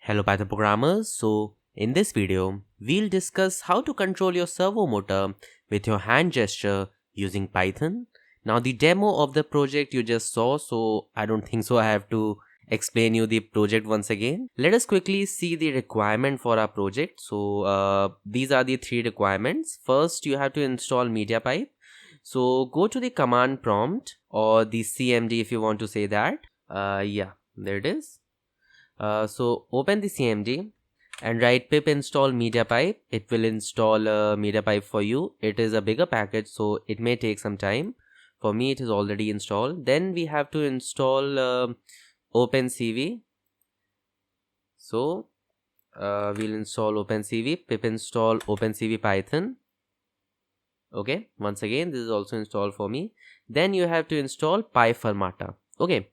Hello Python programmers. So in this video, we'll discuss how to control your servo motor with your hand gesture using Python. Now the demo of the project you just saw, so I don't think so I have to explain you the project once again. Let us quickly see the requirement for our project. So these are the three requirements. First, you have to install MediaPipe. So go to the command prompt or the CMD if you want to say that. Yeah, there it is. So open the CMD and write pip install MediaPipe. It will install MediaPipe for you. It is a bigger package, so it may take some time. For me, it is already installed. Then we have to install OpenCV. So we'll install OpenCV. Pip install OpenCV Python. Okay, once again, this is also installed for me. Then you have to install PyFirmata. Okay,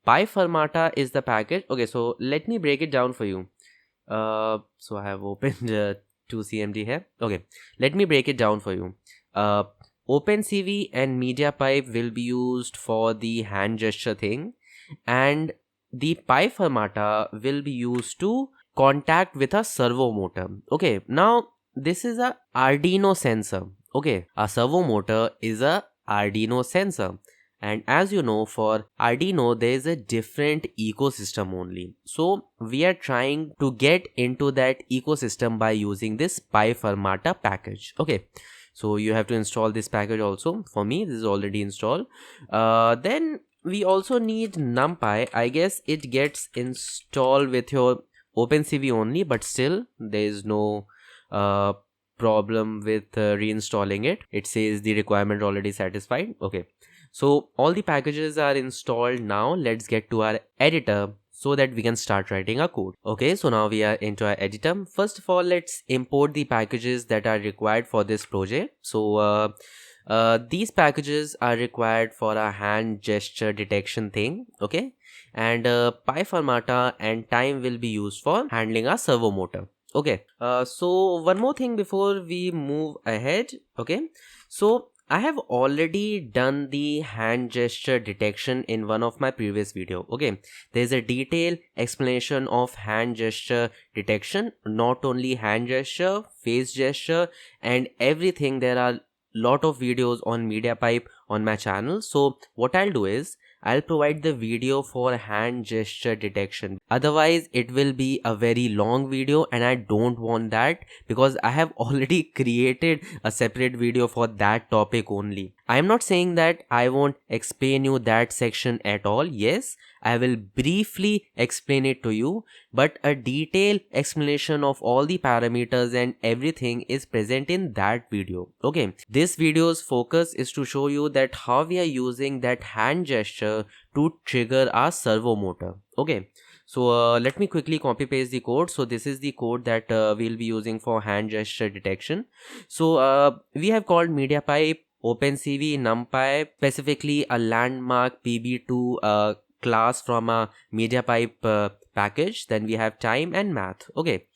PyFirmata is the package. Okay, so let me break it down for you. So I have opened 2CMD here. Okay, let me break it down for you. OpenCV and MediaPipe will be used for the hand gesture thing, and the PyFirmata will be used to contact with a servo motor. Okay, now this is a Arduino sensor. Okay, a servo motor is a Arduino sensor. And as you know, for Arduino, there is a different ecosystem only. So we are trying to get into that ecosystem by using this PyFirmata package. Okay, so you have to install this package also. For me, this is already installed. Then we also need NumPy. I guess it gets installed with your OpenCV only, but still there is no problem with reinstalling it. It says the requirement already satisfied. Okay, so all the packages are installed. Now let's get to our editor so that we can start writing our code. Okay, so now we are into our editor. First of all, let's import the packages that are required for this project. So these packages are required for a hand gesture detection thing. Okay, and PyFirmata and time will be used for handling our servo motor. Okay, so one more thing before we move ahead. Okay, so I have already done the hand gesture detection in one of my previous video. Okay, there's a detailed explanation of hand gesture detection, not only hand gesture, face gesture and everything. There are lot of videos on MediaPipe on my channel. So what I'll do is I'll provide the video for hand gesture detection. Otherwise, it will be a very long video and I don't want that because I have already created a separate video for that topic only. I am not saying that I won't explain you that section at all. Yes, I will briefly explain it to you, but a detailed explanation of all the parameters and everything is present in that video. Okay, this video's focus is to show you that how we are using that hand gesture to trigger our servo motor. Okay, so let me quickly copy paste the code. So this is the code that we'll be using for hand gesture detection. So we have called MediaPipe, OpenCV, NumPy, specifically a landmark PB2 class from a MediaPipe package. Then we have time and math. Okay,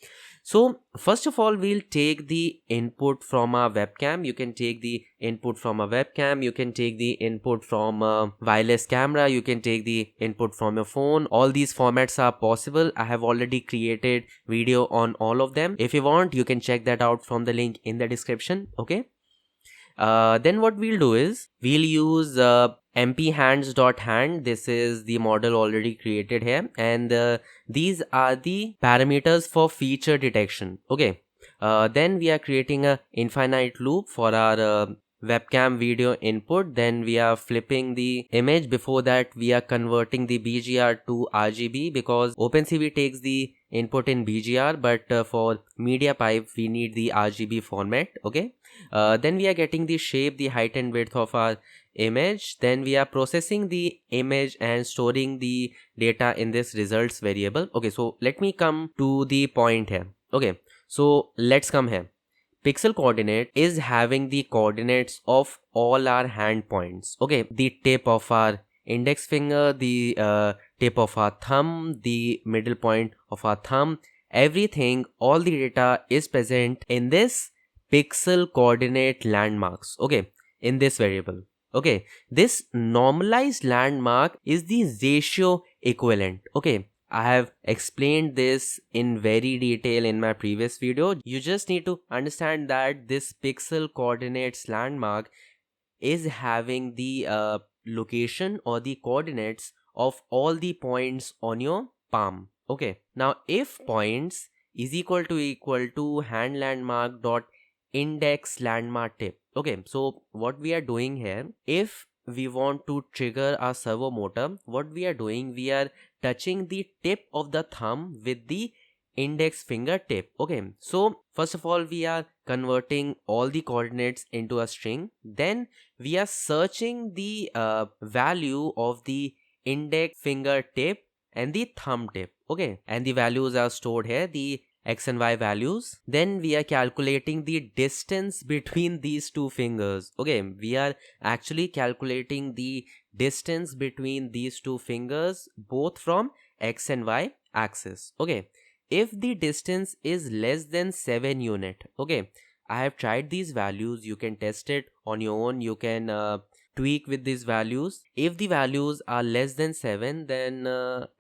so first of all, we'll take the input from a webcam. You can take the input from a webcam. You can take the input from a wireless camera. You can take the input from your phone. All these formats are possible. I have already created video on all of them. If you want, you can check that out from the link in the description. Okay. Then what we'll do is we'll use mphands.hand. This is the model already created here, and these are the parameters for feature detection. Okay, then we are creating a infinite loop for our webcam video input. Then we are flipping the image. Before that, we are converting the BGR to RGB because OpenCV takes the input in BGR, but for MediaPipe we need the RGB format. Okay, then we are getting the shape, the height and width of our image. Then we are processing the image and storing the data in this results variable. Okay, so let me come to the point here. Okay, so let's come here. Pixel coordinate is having the coordinates of all our hand points. Okay, the tip of our index finger, the tip of our thumb, the middle point of our thumb, everything, all the data is present in this pixel coordinate landmarks. Okay, in this variable. Okay, this normalized landmark is the ratio equivalent. Okay, I have explained this in very detail in my previous video. You just need to understand that this pixel coordinates landmark is having the location or the coordinates of all the points on your palm. Okay, now if points is equal to hand landmark dot index landmark tip. Okay, so what we are doing here, if we want to trigger our servo motor, what we are doing, we are touching the tip of the thumb with the index finger tip. Okay, so first of all we are converting all the coordinates into a string, then we are searching the value of the index finger tip and the thumb tip. Okay, and the values are stored here, the x and y values. Then we are calculating the distance between these two fingers. Okay, we are actually calculating the distance between these two fingers both from x and y axis. Okay, if the distance is less than 7 unit, okay, I have tried these values, you can test it on your own, you can tweak with these values. If the values are less than 7, then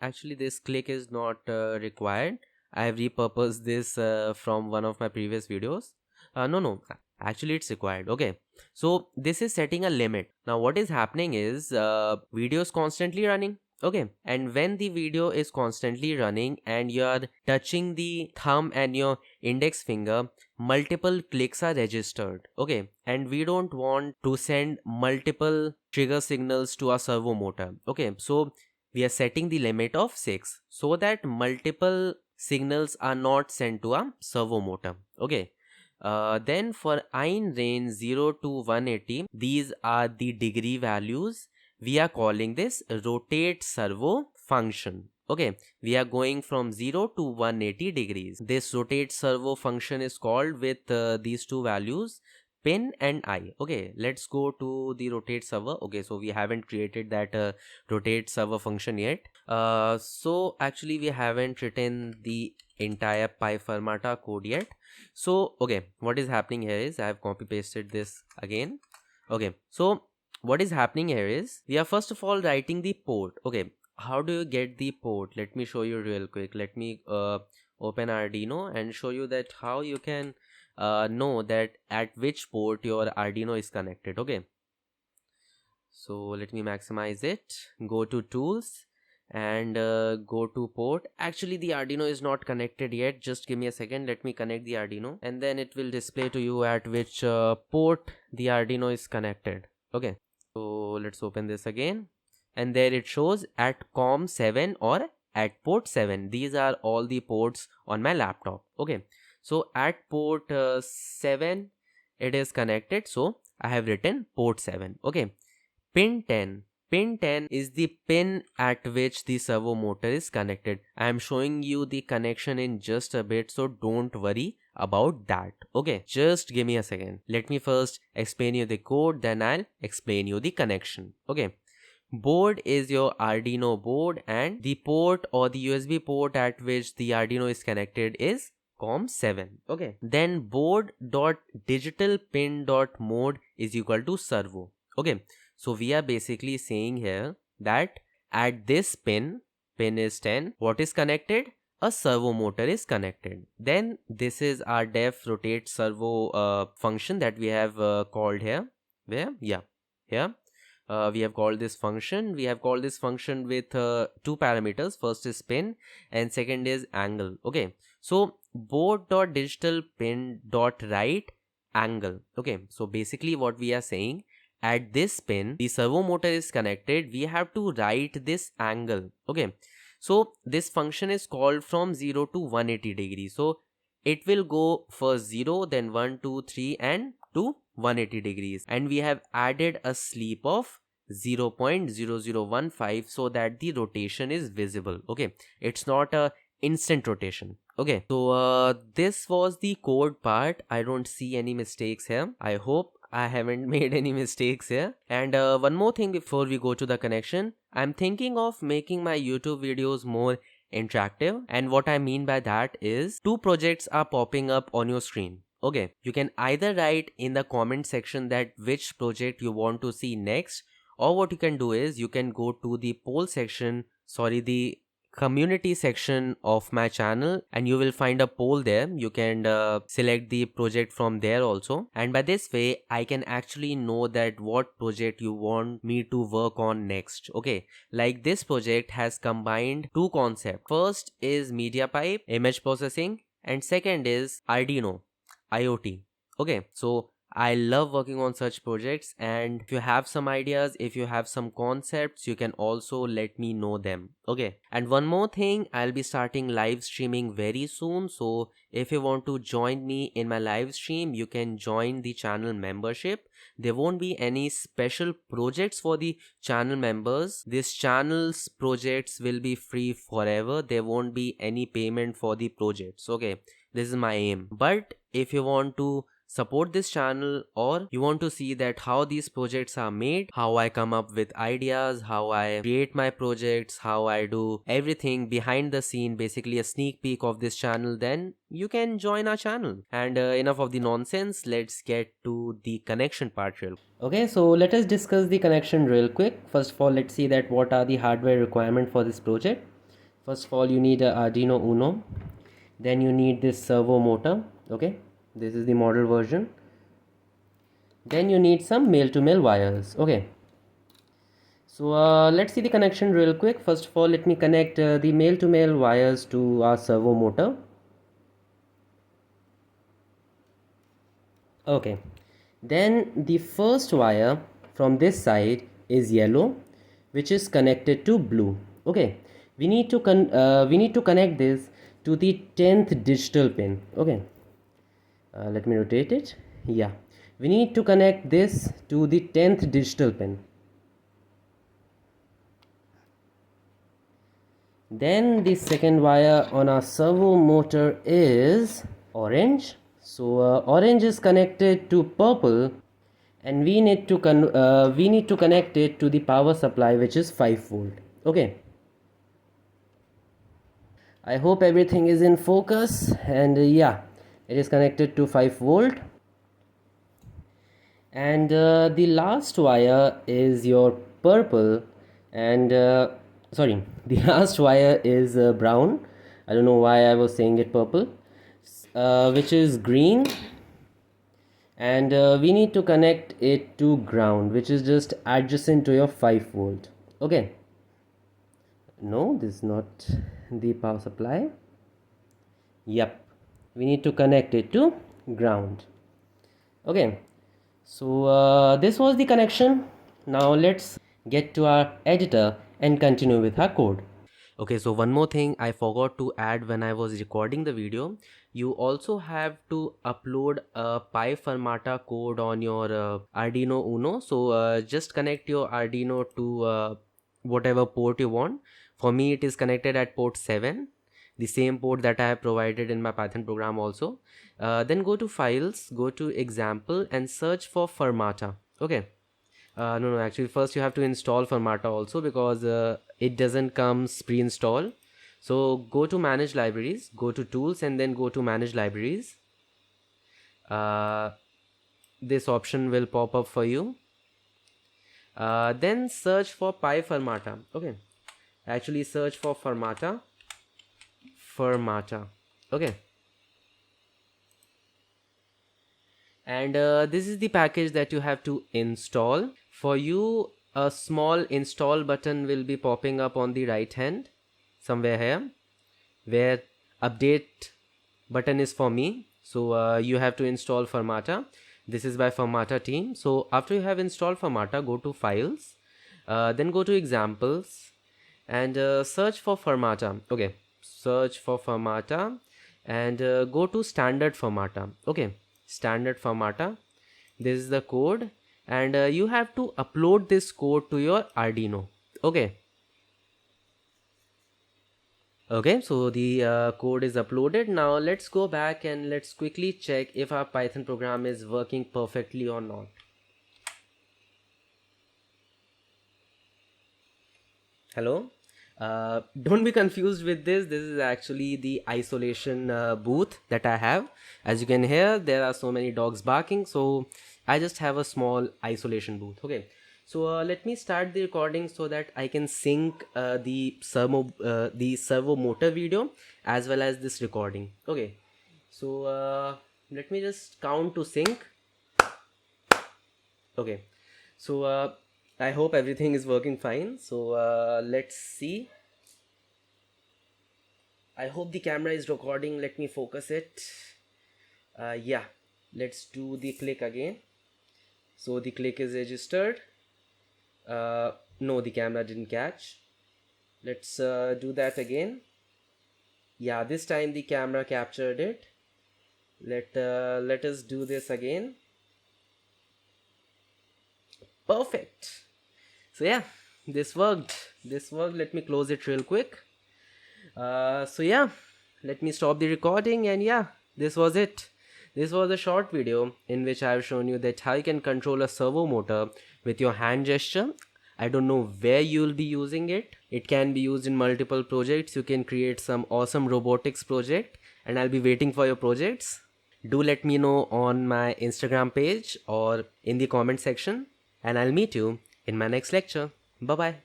actually this click is not required. I have repurposed this from one of my previous videos. No, actually it's required. Okay, so this is setting a limit. Now what is happening is video is constantly running. Okay, and when the video is constantly running and you are touching the thumb and your index finger, multiple clicks are registered. Okay, and we don't want to send multiple trigger signals to our servo motor. Okay, so we are setting the limit of 6 so that multiple signals are not sent to a servo motor. Okay, then for in range 0 to 180, these are the degree values. We are calling this rotate servo function. Okay, we are going from 0 to 180 degrees. This rotate servo function is called with these two values, pin and I. Okay, let's go to the rotate servo. Okay, so we haven't created that rotate servo function yet. So actually we haven't written the entire firmata code yet. So okay, what is happening here is I have copy pasted this again. Okay, so what is happening here is we are first of all writing the port. Okay, how do you get the port? Let me show you real quick. Let me open Arduino and show you that how you can know that at which port your Arduino is connected. Okay, so let me maximize it. Go to tools and go to port. Actually the Arduino is not connected yet, just give me a second. Let me connect the Arduino and then it will display to you at which port the Arduino is connected. Okay, so let's open this again and there it shows at COM7 or at port 7. These are all the ports on my laptop. Okay, so at port 7 it is connected, so I have written port 7. Okay, pin 10. Pin 10 is the pin at which the servo motor is connected. I am showing you the connection in just a bit, so don't worry about that. Okay, just give me a second. Let me first explain you the code, then I'll explain you the connection. Okay, board is your Arduino board and the port or the USB port at which the Arduino is connected is COM7. Okay, then board dot digital pin dot mode is equal to servo. Okay, so we are basically saying here that at this pin is 10, what is connected? A servo motor is connected. Then this is our def rotate servo function that we have called here. Where? Yeah, here. We have called this function. We have called this function with two parameters. First is pin and second is angle. Okay, so board dot digital pin dot right angle. Okay, so basically what we are saying, at this pin the servo motor is connected, we have to write this angle. Okay, so this function is called from 0 to 180 degrees. So it will go first 0, then 1, 2, 3 and to 180 degrees, and we have added a sleep of 0.0015 so that the rotation is visible. Okay, it's not a instant rotation. Okay, so this was the code part. I don't see any mistakes here. I hope I haven't made any mistakes here. And one more thing before we go to the connection, I'm thinking of making my YouTube videos more interactive, and what I mean by that is two projects are popping up on your screen. Okay, you can either write in the comment section that which project you want to see next, or what you can do is you can go to the poll section, the community section of my channel, and you will find a poll there. You can select the project from there also, and by this way I can actually know that what project you want me to work on next. Okay, like this project has combined two concepts. First is media pipe image processing, and second is Arduino IoT. Okay, so I love working on such projects, and if you have some ideas, if you have some concepts, you can also let me know them. Okay, and one more thing, I'll be starting live streaming very soon, so if you want to join me in my live stream, you can join the channel membership. There won't be any special projects for the channel members. This channel's projects will be free forever. There won't be any payment for the projects. Okay, this is my aim. But if you want to support this channel, or you want to see that how these projects are made, how I come up with ideas, how I create my projects, how I do everything behind the scene, basically a sneak peek of this channel, then you can join our channel. And enough of the nonsense, let's get to the connection part real. Okay, so let us discuss the connection real quick. First of all, let's see that what are the hardware requirement for this project. First of all, you need a Arduino Uno. Then you need this servo motor. Okay, this is the model version. Then you need some male-to-male wires. Okay, so let's see the connection real quick. First of all, let me connect the male-to-male wires to our servo motor. Okay, then the first wire from this side is yellow, which is connected to blue. Okay, we need to connect this to the 10th digital pin. Okay, let me rotate it. Yeah, we need to connect this to the 10th digital pin. Then the second wire on our servo motor is orange. So orange is connected to purple, and we need to connect it to the power supply, which is 5 volt. Okay, I hope everything is in focus, and yeah, it is connected to 5 volt. And the last wire is your purple, and sorry, the last wire is brown. I don't know why I was saying it purple, which is green, and we need to connect it to ground, which is just adjacent to your 5 volt. Okay, no, this is not the power supply. Yep, we need to connect it to ground. Okay, so this was the connection. Now let's get to our editor and continue with our code. Okay, so one more thing I forgot to add when I was recording the video. You also have to upload a Pi Fermata code on your Arduino Uno. So just connect your Arduino to whatever port you want. For me, it is connected at port 7, the same port that I have provided in my Python program also. Then go to files, go to example, and search for Fermata. Okay. No, actually first you have to install Fermata also, because it doesn't come pre-installed. So go to manage libraries, go to tools, and then go to manage libraries. This option will pop up for you. Then search for Pi Fermata. Okay, actually search for Fermata. Okay, and this is the package that you have to install. For you, a small install button will be popping up on the right hand somewhere here, where update button is for me. So you have to install Fermata. This is by Fermata team. So after you have installed Fermata, go to files, then go to examples, and search for Fermata. Okay, search for Fermata, and go to standard Fermata. Okay, standard Fermata. This is the code, and you have to upload this code to your Arduino. Okay, so the code is uploaded. Now let's go back and let's quickly check if our Python program is working perfectly or not. Hello, don't be confused with this. This is actually the isolation booth that I have. As you can hear, there are so many dogs barking, so I just have a small isolation booth. Okay, So let me start the recording so that I can sync the servo motor video as well as this recording. Okay, so let me just count to sync. Okay, so I hope everything is working fine. So let's see. I hope the camera is recording. Let me focus it. Yeah, let's do the click again. So the click is registered. No, the camera didn't catch. Let's do that again. Yeah, this time the camera captured it. Let us do this again. Perfect. So yeah, this worked. Let me close it real quick. So yeah, let me stop the recording, and yeah, this was it. This was a short video in which I have shown you that how you can control a servo motor with your hand gesture. I don't know where you will be using it. It can be used in multiple projects. You can create some awesome robotics project, and I'll be waiting for your projects. Do let me know on my Instagram page or in the comment section, and I'll meet you in my next lecture. Bye bye.